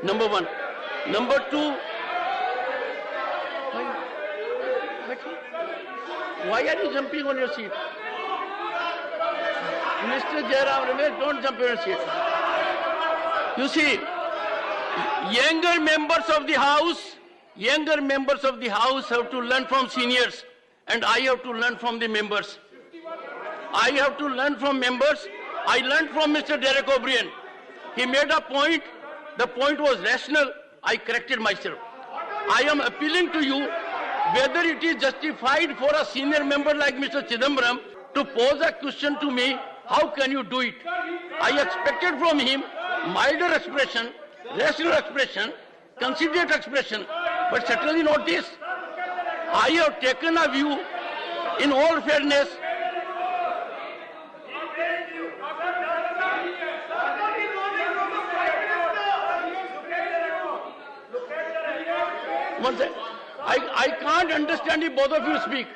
Number one. Number two, why are you jumping on your seat? Mr. Jairam Ramesh, don't jump on your seat. You see, younger members of the House have to learn from seniors, and I have to learn from the members. I have to learn from members. I learned from Mr. Derek O'Brien. He made a point. The point was rational. I corrected myself. I am appealing to you whether it is justified for a senior member like Mr. Chidambaram to pose a question to me, how can you do it? I expected from him milder expression, rational expression, considerate expression, but certainly not this. I have taken a view in all fairness. One second. I can't understand if both of you speak.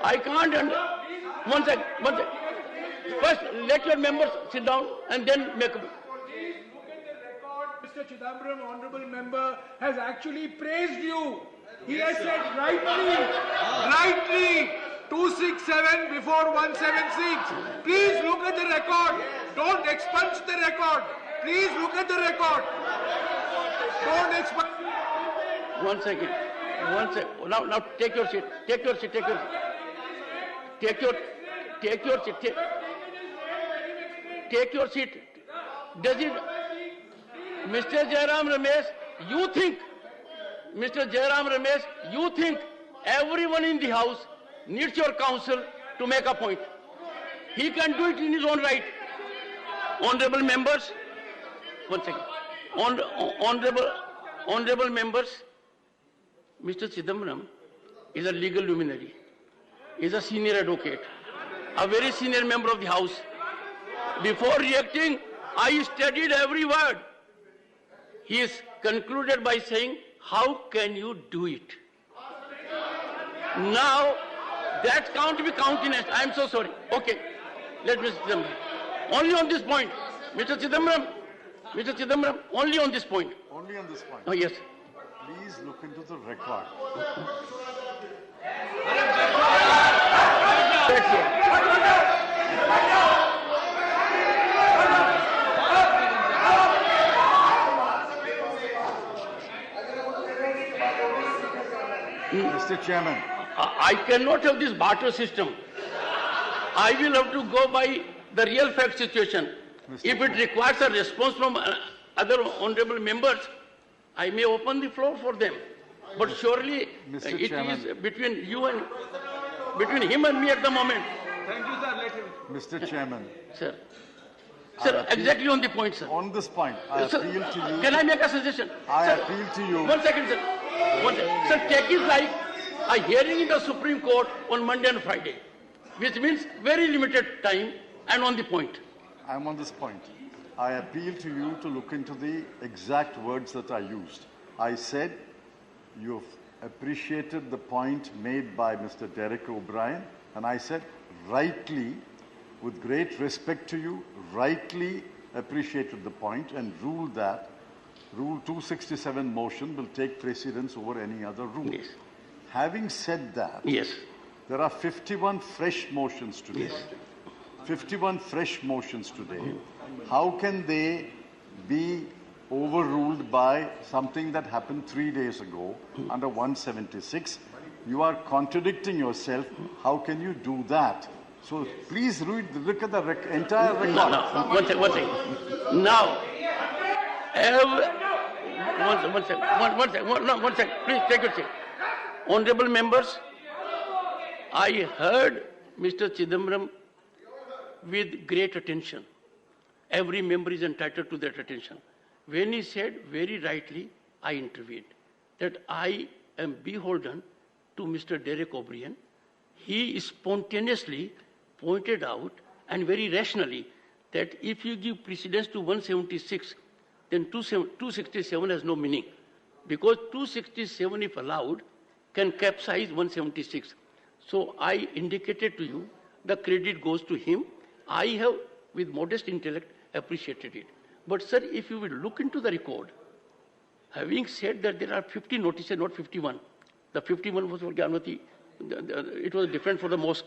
I can't One second. First, let your members sit down and then make a... Please look at the record. Mr. Chidambaram, honorable member, has actually praised you. He has said rightly, 267 before 176. Please look at the record. Don't expunge the record. Please look at the record. Don't expunge. One second. Now take your seat. Take your seat. Take your seat. Does it, Mr. Jairam Ramesh, you think everyone in the House needs your counsel to make a point? He can do it in his own right. Honorable members, one second. Honorable members, Mr. Chidambaram is a legal luminary, is a senior advocate, a very senior member of the House. Before reacting, I studied every word. He is concluded by saying, how can you do it? Now, that can't be countenanced. I am so sorry. Okay, let Mr. Chidambaram. Only on this point. Mr. Chidambaram, only on this point. Only on this point. Oh, yes. Please look into the record. Mr. Chairman. I cannot have this barter system. I will have to go by the real fact situation. If it requires a response from other honorable members, I may open the floor for them. But surely it is between you and between him and me at the moment. Thank you, sir. Let him. Mr. Chairman. Sir, exactly on the point, sir. On this point, I appeal to you. Can I make a suggestion? I appeal to you. 1 second, sir. Sir, take it like a hearing in the Supreme Court on Monday and Friday, which means very limited time and on the point. I am on this point. I appeal to you to look into the exact words that I used. I said you have appreciated the point made by Mr. Derek O'Brien, and I said rightly, with great respect to you, rightly appreciated the point and ruled that Rule 267 motion will take precedence over any other rule. Yes. Having said that, Yes. there are 51 fresh motions today. Yes. 51 fresh motions today. How can they be overruled by something that happened 3 days ago under 176? You are contradicting yourself. How can you do that? So please look at the entire record. No. One second. Now, one second. Please take your seat. Honorable members, I heard Mr. Chidambaram with great attention. Every member is entitled to that attention. When he said very rightly, I intervened, that I am beholden to Mr. Derek O'Brien. He spontaneously pointed out, and very rationally, that if you give precedence to 176, then 267 has no meaning. Because 267, if allowed, can capsize 176. So I indicated to you, the credit goes to him. I have, with modest intellect, appreciated it. But sir, if you will look into the record, Having said that there are 50 notices, not 51. The 51 was for Gyanmati. It was different for the mosque.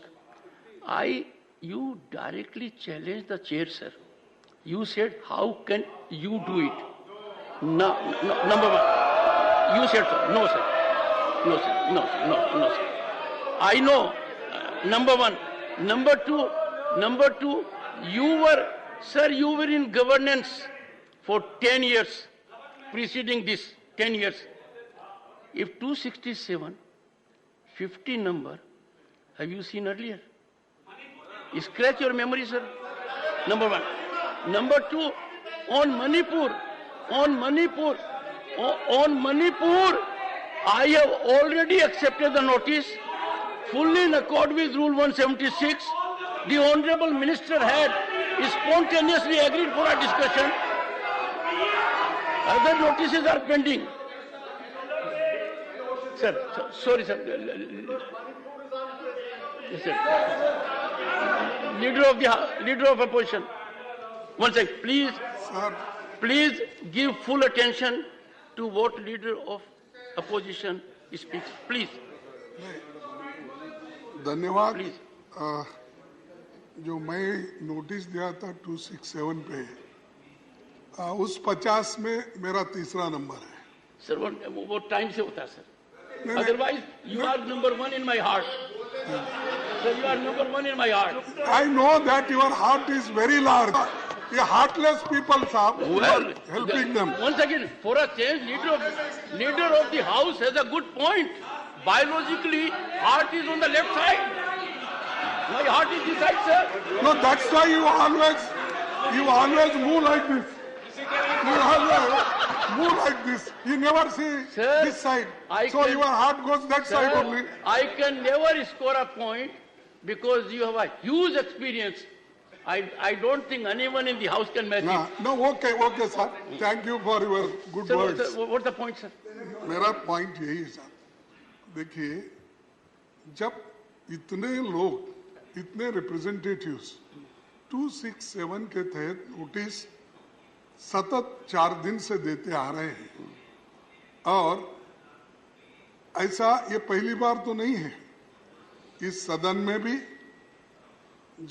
You directly challenged the chair, sir. You said, how can you do it? No, number one. You said so. No, sir. No, sir. No, sir. I know. Number one. Number two, you were in governance for 10 years, preceding this, 10 years. If 267, 50 number, have you seen earlier? Scratch your memory, sir. Number one. Number two, on Manipur, I have already accepted the notice, fully in accord with Rule 176. The Honorable Minister had spontaneously agreed for a discussion. Other notices are pending. Sir, sorry, sir. Yes, sir. Leader of opposition. One second, please. Sir. Please give full attention to what leader of opposition speaks. Please. धन्यवाद। Please. जो मैं notice दिया था 267 पे, उस 50 में मेरा तीसरा नंबर है। सर वो टाइम से होता है sir. Otherwise, you are number one in my heart. Sir, you are number one in my heart. I know that your heart is very large. ये heartless people, साहब, Well, helping them. Once again, for a change, leader of the house has a good point. Biologically, heart is on the left side. My heart is this side, sir. No, that's why you always move like this. You always move like this. You never see Sir, this side. So can, your heart goes that sir, side only. I can never score a point because you have a huge experience. I don't think anyone in the house can match it. No, okay, sir. Thank you for your good Sir, words. what's the point, sir? मेरा point यही है sir, देखिए जब इतने लोग, इतने representatives 267 के तहत नोटिस सतत 4 दिन से देते आ रहे हैं और ऐसा ये पहली बार तो नहीं है। इस सदन में भी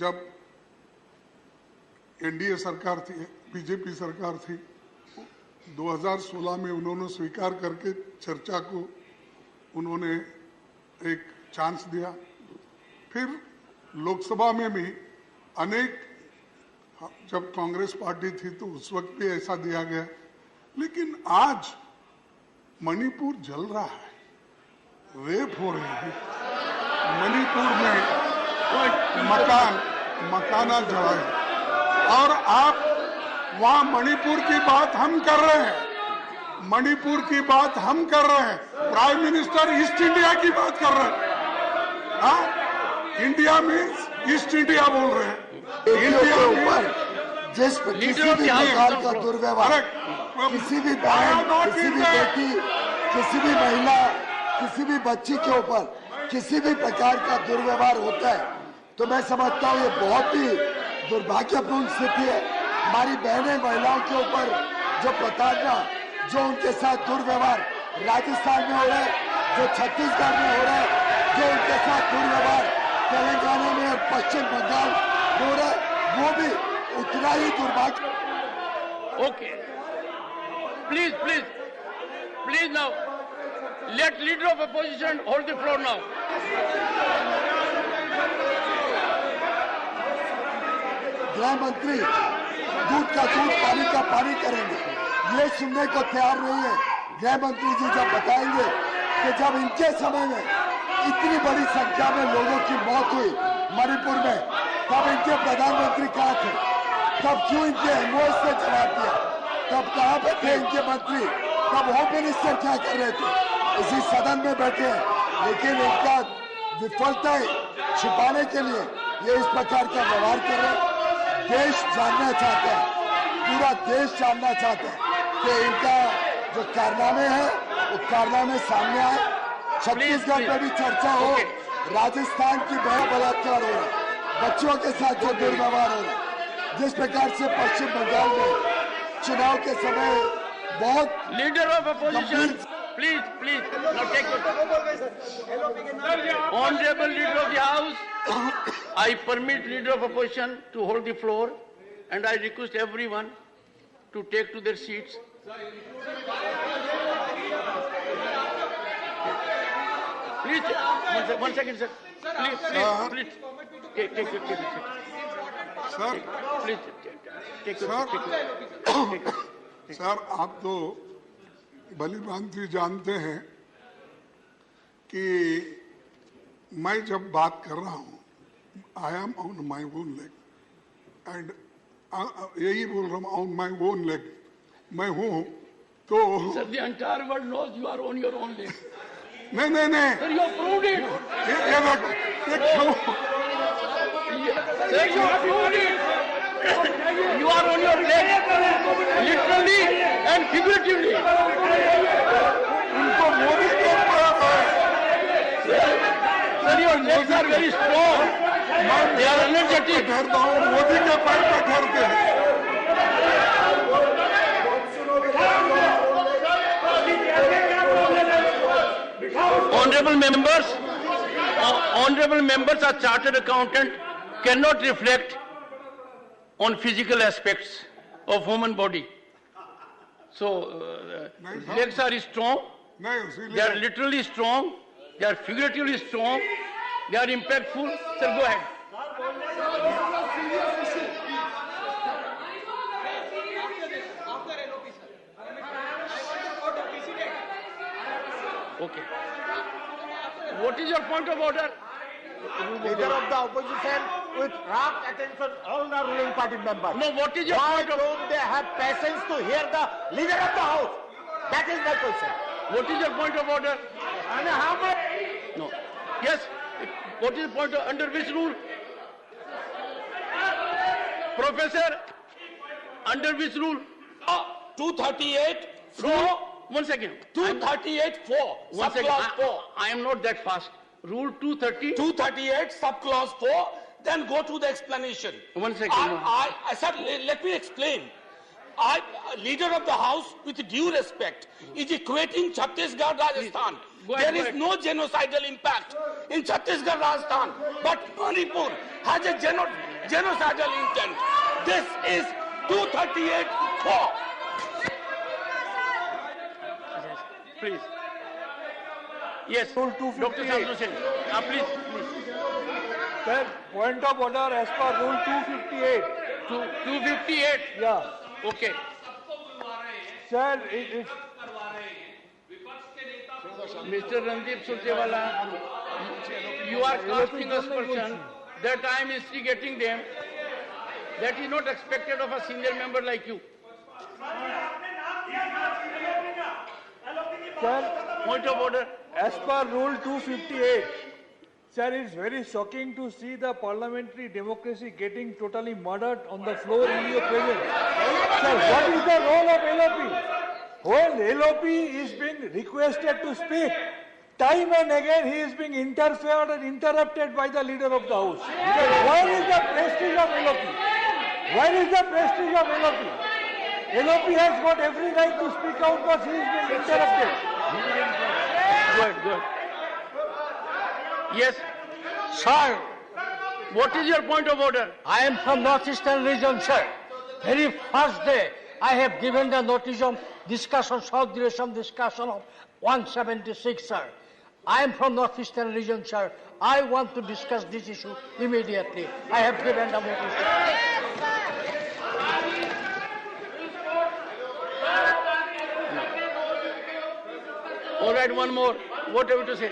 जब एनडीए सरकार थी, बीजेपी सरकार थी, 2016 में उन्होंने स्वीकार करके चर्चा को उन्होंने एक चांस दिया। फिर लोकसभा में भी अनेक, जब कांग्रेस पार्टी थी तो उस वक्त भी ऐसा दिया गया। लेकिन आज मणिपुर जल रहा है, रेप हो रहे हैं, मणिपुर में मकाना जलाए और आप वहां मणिपुर की बात हम कर रहे हैं, मणिपुर की बात हम कर रहे हैं, प्राइम मिनिस्टर ईस्ट इंडिया की बात कर रहे हैं। हाँ, इंडिया मीन्स ईस्ट इंडिया बोल रहे हैं। इंडिया के ऊपर जिस किसी भी प्रकार का दुर्व्यवहार, किसी भी बहन, किसी भी बेटी, किसी भी महिला, किसी भी बच्ची के ऊपर किसी भी प्रकार का दुर्व्यवहार होता है तो मैं समझता हूँ ये बहुत ही दुर्भाग्यपूर्ण स्थिति है। हमारी बहनें, महिलाओं के ऊपर जो प्रताड़ना, जो उनके साथ दुर्व्यवहार राजस्थान में हो रहा है, जो छत्तीसगढ़ में हो रहा है, जो उनके साथ दुर्व्यवहार तेलंगाना में और पश्चिम बंगाल में हो रहा है, वो भी उतना ही दुर्भाग्य। Okay. Please now. Let leader of opposition hold the floor now. गृह मंत्री दूध का दूध, पानी का पानी करेंगे, ये सुनने को तैयार नहीं है। गृह मंत्री जी जब बताएंगे कि जब इनके समय में इतनी बड़ी संख्या में लोगों की मौत हुई मणिपुर में, तब इनके प्रधानमंत्री कहाँ थे? तब क्यों इनके एमओएस से जवाब दिया? तब कहाँ पे थे इनके मंत्री? तब होम मिनिस्टर क्या कर रहे थे? इसी सदन में बैठे हैं, लेकिन इनका विफलता छिपाने के लिए ये इस प्रकार का व्यवहार कर रहे हैं। देश जानना चाहता है, पूरा देश जानना चाहता है कि इनका जो कारनामे हैं वो कारनामे सामने आए। छत्तीसगढ़ में भी चर्चा हो, राजस्थान की बड़ा बलात्कार हो रहा है, बच्चों के साथ जो दुर्व्यवहार हो रहा है, जिस प्रकार से पश्चिम बंगाल में चुनाव के समय बहुत Leader of opposition, please, now take your Honorable Leader of the House, I permit Leader of Opposition to hold the floor, and I request everyone to take to their seats. Please, one second, sir. Please, take your seat. Sir Please, take your sir seat. Sir आप तो भली भांति जानते हैं कि मैं जब बात कर रहा हूँ I am on my own leg and यही बोल रहा हूँ ऑन माई ओन लेग मैं हूँ तो Sir, the entire world knows you are on your own leg. नहीं Sir, you have proved it. ये देखो ये क्यों Sir, you have proved it. You are on your leg, literally and figuratively. उनको मोदी के Sir, your legs are very strong. They are energetic. ठहरता हूँ मोदी के पैर पे ठहरते हैं Honorable members, a chartered accountant cannot reflect on physical aspects of human body. So, legs are strong, नहीं they are इसीलिए literally strong, they are figuratively strong, they are impactful. Sir, go ahead. Okay. What is your point of order? Leader of the opposition with rapt attention all the ruling party members. No, what is your Why point of don't they have patience to hear the leader of the house? That is my question. What is your point of order? And how much? No. Yes. What is the point of, under which rule? Professor, under which rule? 238 Rule, one second. 238 4 One second. subclause 4 I am not that fast. Rule 230. 238 subclause 4 then go to the explanation. One second. I said let me explain. Leader of the house with due respect is equating Chhattisgarh Rajasthan. Go ahead, There go is no genocidal impact in Chhattisgarh Rajasthan, but Manipur has a genocidal intent. This is 238 4. Please. Yes. Dr. Sadhu Sen. Please. Sir, point of order as per rule 258. 258. Yeah. Okay. Sir, it's Mr. Randeep Surjewala, you are casting aspersion that I am instigating them. That is not expected of a senior member like you. sir, Point of order. as per rule 258. Sir, it's very shocking to see the parliamentary democracy getting totally murdered on the floor in your presence. Sir, what is the role of LOP? When LOP is being requested to speak, time and again he is being interfered and interrupted by the leader of the house. Where is the prestige of LOP? Where is the prestige of LOP? LOP has got every right to speak out, but he is being interrupted. Good. Yes. Sir, What is your point of order? I am from Northeastern region, sir. Very first day, I have given the notice of discussion, short duration discussion of 176, sir. I am from Northeastern region, sir. I want to discuss this issue immediately. I have given the notice. All right, one more. What have you to say?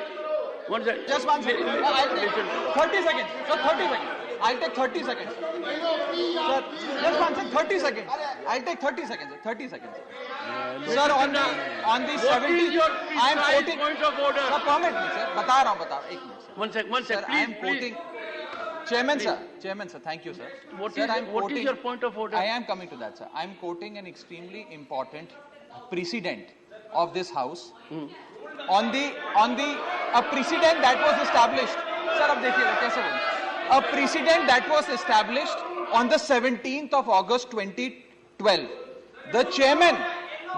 One second. Just one second. Listen. 30 seconds. Sir, 30 seconds. I'll take 30 seconds. Sir, just one second. 30 seconds. I'll take 30 seconds. 30 seconds. Sir, on the What is 70th, your I am precise quoting. point of order? Sir, permit me, sir. बता रहा हूँ. एक minute, One sir. sec. Sir, I am Please. quoting. Chairman, sir. Thank you, sir. What Sir, is- I am what is quoting- your point of order? I am coming to that, sir. I am quoting an extremely important precedent of this house. On a precedent that was established. Sir, अब देखिए कैसे बोलूं? A precedent that was established on the 17th of August 2012. The chairman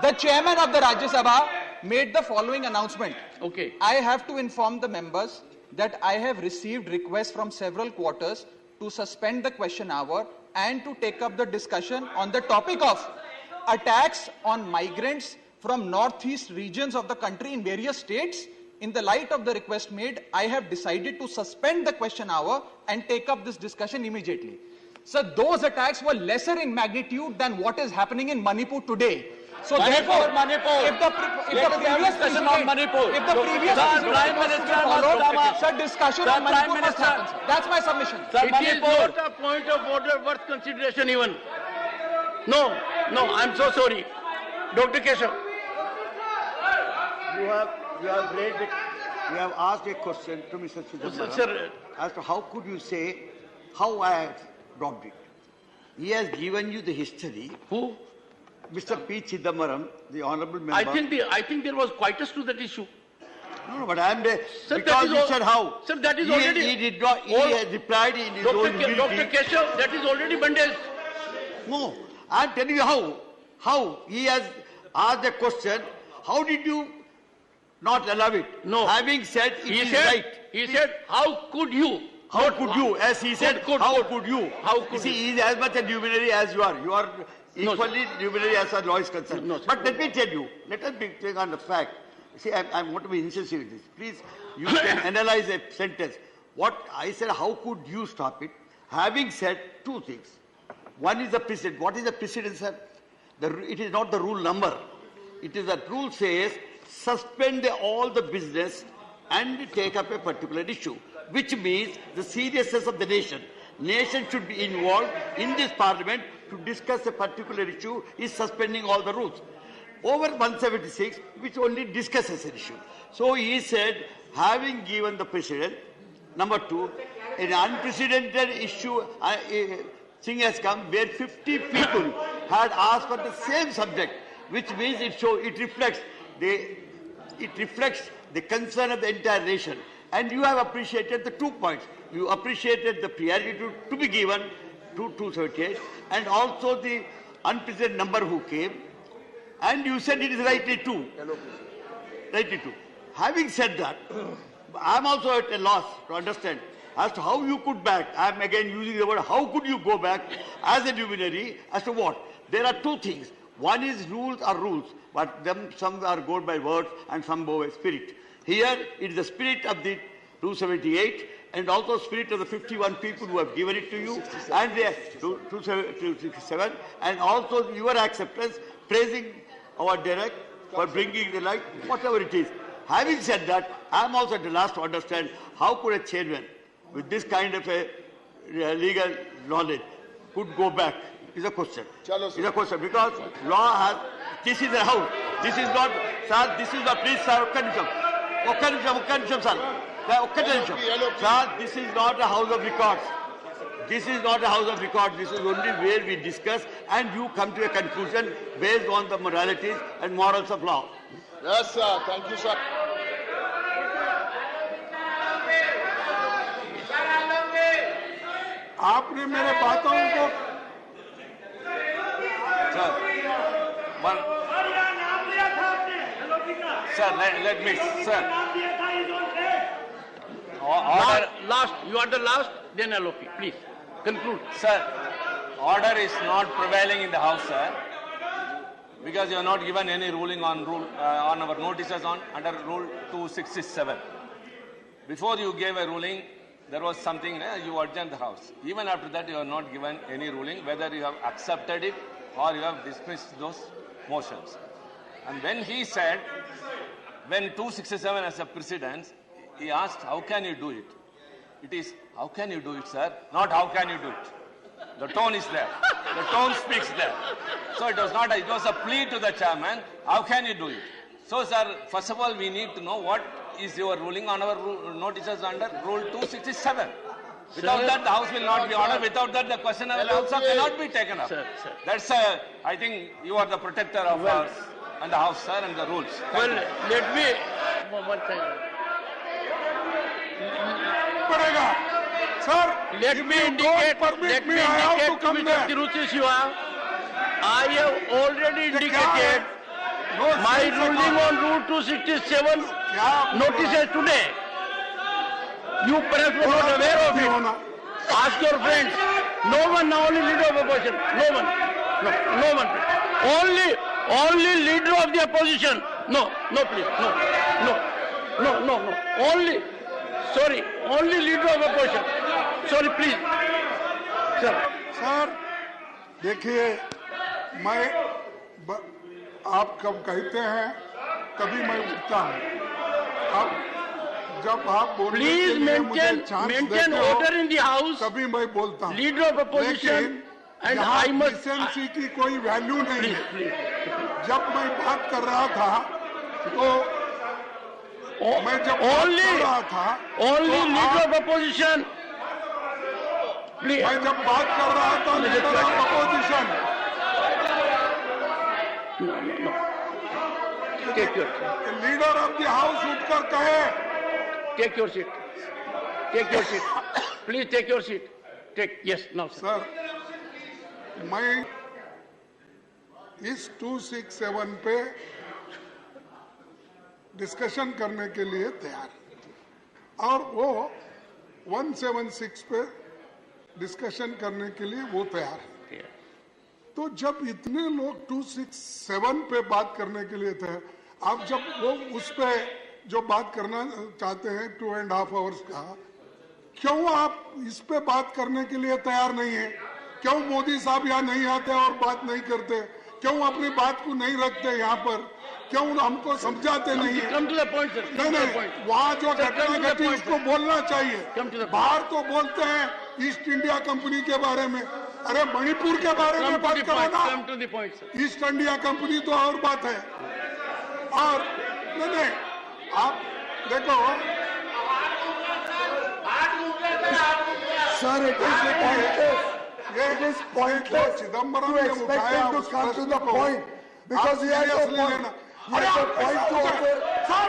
The chairman of the Rajya Sabha made the following announcement. Okay. I have to inform the members that I have received requests from several quarters to suspend the question hour and to take up the discussion on the topic of attacks on migrants from northeast regions of the country in various states. In the light of the request made, I have decided to suspend the question hour and take up this discussion immediately. So those attacks were lesser in magnitude than what is happening in Manipur today. So therefore, if the previous discussion on Manipur, if the previous Prime Minister followed, sir, discussion on Manipur must happen. That's my submission. It is not a point of order worth consideration even. No, I'm so sorry. Dr. Keshav. You have raised it. You have asked a question to Mr. Chidambaram Sir, as to how could you say how I have dropped it. He has given you the history. who? Mr. P. Chidambaram, the honourable member. I think there was quitus to that issue. No, but I am there Sir, because that you is said how. Sir, that is he, already. He did not. He has replied in his own humility. Dr. Keshav, that is already bundled. No, I am telling you how. How he has asked a question. How did you not allow it? No. Having said it He is said, right. he said, how could you? How could you? As he said, how could you? How could See, you? he is as much a luminary as you are. You are equally luminary as far as law is concerned. No, sir. But let me tell you, let us be taking on the fact. See, I want to be incisive with this. Please, you can analyze a sentence. What I said, how could you stop it? Having said two things. One is the precedent. What is the precedent, sir? It is not the rule number. It is that rule says, suspend all the business and take up a particular issue, which means the seriousness of the nation. Nation should be involved in this parliament to discuss a particular issue, is suspending all the rules. Over 176, which only discusses an issue. So he said, having given the precedent, number two, an unprecedented issue thing has come where 50 people had asked for the same subject, which means it reflects the concern of the entire nation. And you have appreciated the 2 points. You appreciated the priority to be given to 238 and also the unprecedented number who came. And you said it is rightly too. Rightly too. Having said that, I am also at a loss to understand as to how you could back. I am again using the word, how could you go back as a luminary as to what? There are two things. One is rules are rules, but some are go by words and some go by spirit. Here it is the spirit of the 278 and also spirit of the 51 people who have given it to you and the 267 and also your acceptance, praising our direct for bringing the light, whatever it is. Having said that, I am also at the last to understand how could a chairman with this kind of a legal knowledge could go back is a question. Is a question because law has, this is a house. This is not, sir, this is not, please sir, sir, this is not a house of records. This is not a house of records. This is only where we discuss and you come to a conclusion based on the moralities and morals of law. Yes, sir. Thank you, sir. आपने मेरे बातों को Sir, let me, sir. Last, you are the last, then LOP. Please, conclude. Sir, order is not prevailing in the House, sir, because you have not given any ruling on our notices under Rule 267. Before you gave a ruling, there was something, you adjourned the House. Even after that, you have not given any ruling, whether you have accepted it or you have dismissed those motions. And when he said, when 267 as a precedence, he asked, how can you do it? It is, how can you do it, sir? Not how can you do it. The tone is there. The tone speaks there. So it was not, it was a plea to the chairman, how can you do it? So, sir, first of all, we need to know what is your ruling on our notices under Rule 267. Without that, the House will not be ordered. Without that, the question also cannot be taken up. Sir. That's, I think, you are the protector of us and the House, sir, and the rules. Well, let me, one thing. Sir, Let me indicate to Mr. Tiruchi Shiva, I have already indicated My ruling on Rule 267 notices today. You perhaps were not aware of it. Ask your friends. No one, only leader of opposition. No one. No one. Only leader of the opposition. No, please. No. Only leader of opposition. Sorry, please. Sir देखिए, आप कब कहते हैं तभी मैं उठता हूँ। अब जब आप बोलने के लिए मुझे चांस देते हो, order in the house. तभी मैं बोलता हूँ। Leader of opposition and I must. Decency की कोई वैल्यू नहीं है। जब मैं बात कर रहा था तो मैं जब बात कर रहा था only leader of opposition. मैं जब बात कर रहा था leader of opposition, leader of the house उठकर कहे, Take your seat. Please take your seat. Yes, now, sir. Sir मैं इस 267 पे डिस्कशन करने के लिए तैयार और वो 176 पे डिस्कशन करने के लिए वो तैयार है। तो जब इतने लोग 267 पे बात करने के लिए थे, आप जब वो उस पे जो बात करना चाहते हैं 2.5 आवर्स का, क्यों आप इस पे बात करने के लिए तैयार नहीं है? क्यों मोदी साहब यहाँ नहीं आते और बात नहीं करते? क्यों अपनी बात को नहीं रखते यहाँ पर? क्यों हमको समझाते नहीं है? नहीं, वहाँ जो घटना घटी उसको बोलना चाहिए। बाहर तो बोलते हैं ईस्ट इंडिया कंपनी के बारे में, अरे मणिपुर के बारे में बात करो ना। ईस्ट इंडिया कंपनी तो और बात है। और नहीं, आप देखो sir, it is pointless Chidambaram to expect him to come to the point because he has no point. He has a point to offer.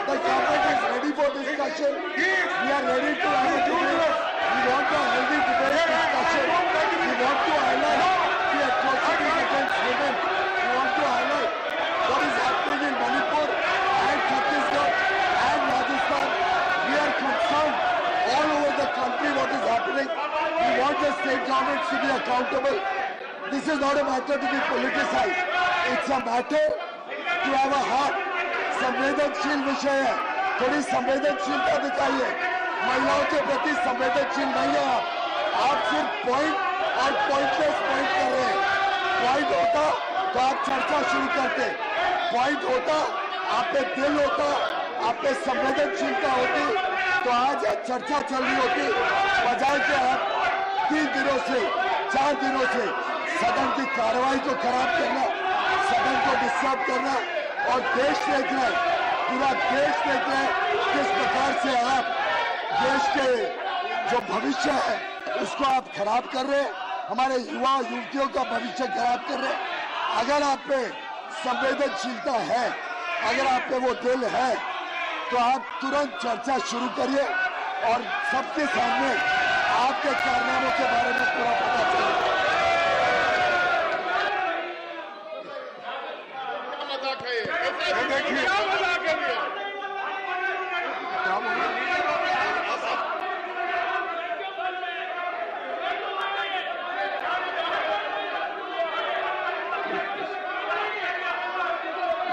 The government is ready for discussion. We are ready to have a debate. We want a healthy debate discussion. We want to highlight the atrocities against women. We want to highlight what is happening in Manipur and Chhattisgarh and Rajasthan. We are concerned all over the country what is happening. We want the state governments to be accountable. This is not a matter to be politicized. It's a matter to have a heart. संवेदनशील विषय है, थोड़ी संवेदनशीलता दिखाइए। महिलाओं के प्रति संवेदनशील नहीं है आप सिर्फ पॉइंट और पॉइंटलेस पॉइंट कर रहे हैं। पॉइंट होता तो आप चर्चा शुरू करते, पॉइंट होता आप पे दिल होता, आप पे संवेदनशीलता होती तो आज चर्चा चल रही होती, बजाय के आप 3 दिनों से 4 दिनों से सदन की कार्रवाई को खराब करना, सदन को डिस्टर्ब करना और देश देख रहे हैं, पूरा देश देख रहे हैं किस प्रकार से आप देश के जो भविष्य है उसको आप खराब कर रहे हैं, हमारे युवा युवतियों का भविष्य खराब कर रहे हैं। अगर आप पे संवेदनशीलता है, अगर आप पे वो दिल है तो आप तुरंत चर्चा शुरू करिए और सबके सामने आपके कारनामों के बारे में पूरा पता चले।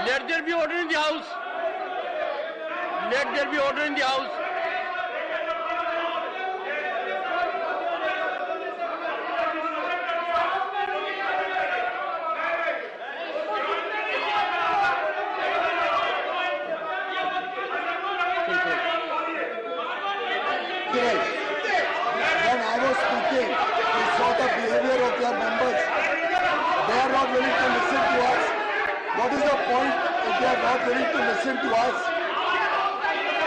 Let there be order in the house. Let there be order in the house. When I was speaking, we saw the behavior of their members. They are not willing to listen to us. What is the point if they are not willing to listen to us?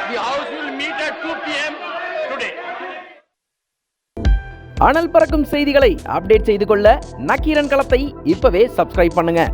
The house will meet at 2 p.m. today. அனல் பறக்கும் செய்திகளை update செய்து கொள்ள நக்கீரன் களத்தை இப்பவே subscribe பண்ணுங்க.